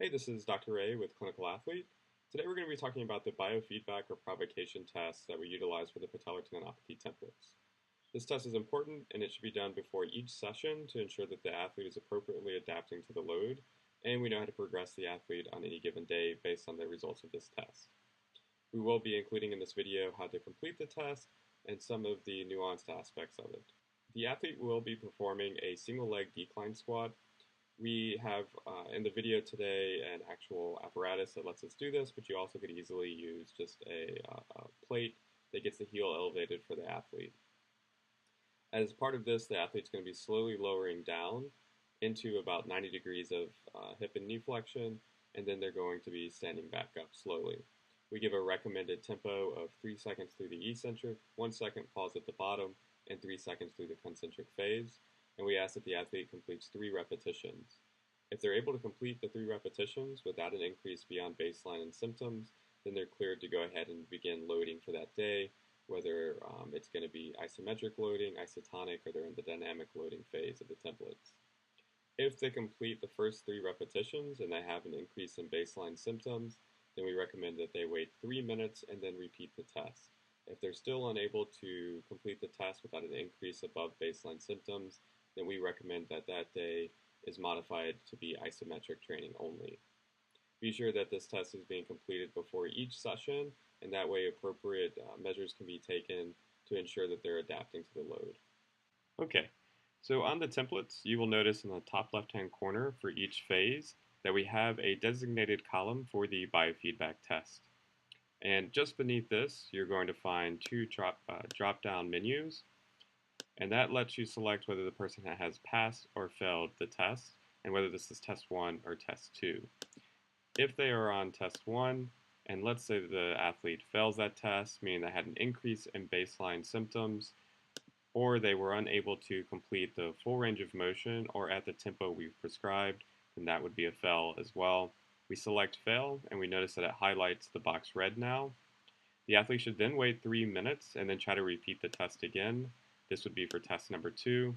Hey, this is Dr. Ray with Clinical Athlete. Today we're going to be talking about the biofeedback or provocation tests that we utilize for the patellar tendinopathy templates. This test is important and it should be done before each session to ensure that the athlete is appropriately adapting to the load and we know how to progress the athlete on any given day based on the results of this test. We will be including in this video how to complete the test and some of the nuanced aspects of it. The athlete will be performing a single leg decline squat. We have in the video today an actual apparatus that lets us do this, but you also could easily use just a plate that gets the heel elevated for the athlete. As part of this, the athlete's going to be slowly lowering down into about 90 degrees of hip and knee flexion, and then they're going to be standing back up slowly. We give a recommended tempo of 3 seconds through the eccentric, 1 second pause at the bottom, and 3 seconds through the concentric phase. And we ask that the athlete completes 3 repetitions. If they're able to complete the 3 repetitions without an increase beyond baseline and symptoms, then they're cleared to go ahead and begin loading for that day, whether it's going to be isometric loading, isotonic, or they're in the dynamic loading phase of the templates. If they complete the first 3 repetitions and they have an increase in baseline symptoms, then we recommend that they wait 3 minutes and then repeat the test. If they're still unable to complete the test without an increase above baseline symptoms, then we recommend that that day is modified to be isometric training only. Be sure that this test is being completed before each session, and that way appropriate measures can be taken to ensure that they're adapting to the load. Okay, so on the templates, you will notice in the top left-hand corner for each phase that we have a designated column for the biofeedback test. And just beneath this, you're going to find 2 drop-down menus. And that lets you select whether the person has passed or failed the test, and whether this is test 1 or test 2. If they are on test 1, and let's say the athlete fails that test, meaning they had an increase in baseline symptoms, or they were unable to complete the full range of motion or at the tempo we've prescribed, then that would be a fail as well. We select fail, and we notice that it highlights the box red now. The athlete should then wait 3 minutes and then try to repeat the test again. This would be for test number 2.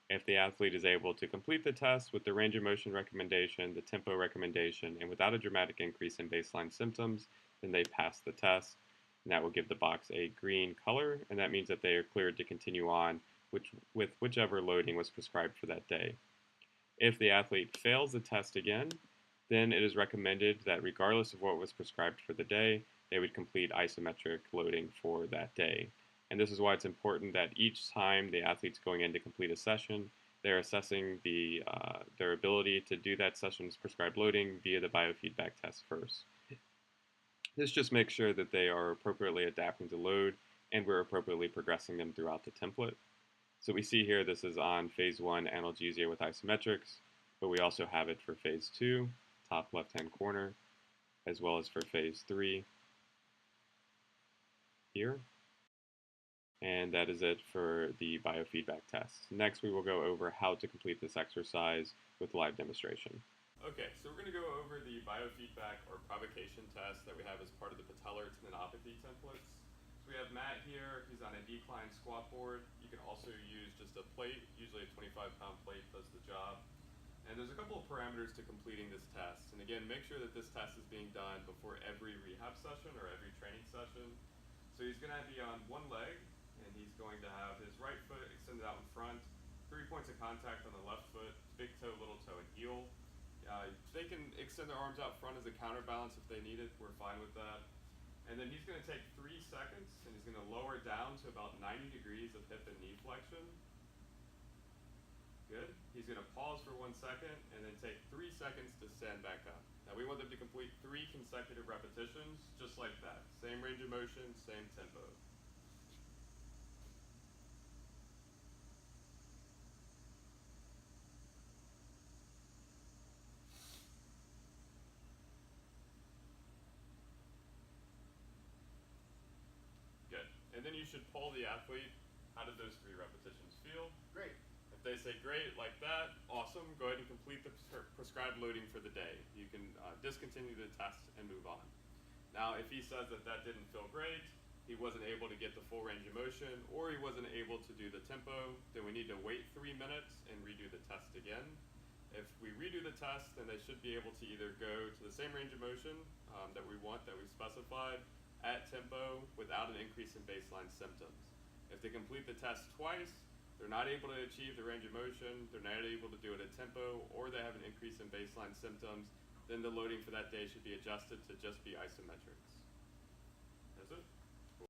If the athlete is able to complete the test with the range of motion recommendation, the tempo recommendation, and without a dramatic increase in baseline symptoms, then they pass the test. And that will give the box a green color, and that means that they are cleared to continue on with whichever loading was prescribed for that day. If the athlete fails the test again, then it is recommended that regardless of what was prescribed for the day, they would complete isometric loading for that day. And this is why it's important that each time the athlete's going in to complete a session, they're assessing their ability to do that session's prescribed loading via the biofeedback test first. This just makes sure that they are appropriately adapting to load and we're appropriately progressing them throughout the template. So we see here this is on phase 1 analgesia with isometrics, but we also have it for phase 2, top left-hand corner, as well as for phase 3 here. And that is it for the biofeedback test. Next, we will go over how to complete this exercise with live demonstration. Okay, so we're going to go over the biofeedback or provocation test that we have as part of the patellar tendinopathy templates. So we have Matt here. He's on a decline squat board. You can also use just a plate. Usually a 25-pound plate does the job. And there's a couple of parameters to completing this test. And again, make sure that this test is being done before every rehab session or every training session. So he's going to be on one leg. And he's going to have his right foot extended out in front, 3 points of contact on the left foot, big toe, little toe, and heel. They can extend their arms out front as a counterbalance if they need it. We're fine with that. And then he's going to take 3 seconds, and he's going to lower down to about 90 degrees of hip and knee flexion. Good. He's going to pause for 1 second, and then take 3 seconds to stand back up. Now we want them to complete 3 consecutive repetitions, just like that. Same range of motion, same tempo. And then you should poll the athlete, how did those 3 repetitions feel? Great. If they say great, like that, awesome, go ahead and complete the prescribed loading for the day. You can discontinue the test and move on. Now, if he says that that didn't feel great, he wasn't able to get the full range of motion, or he wasn't able to do the tempo, then we need to wait 3 minutes and redo the test again. If we redo the test, then they should be able to either go the same range of motion that we want, that we've specified, at tempo without an increase in baseline symptoms. If they complete the test twice, they're not able to achieve the range of motion, they're not able to do it at tempo, or they have an increase in baseline symptoms, then the loading for that day should be adjusted to just be isometrics. That's it.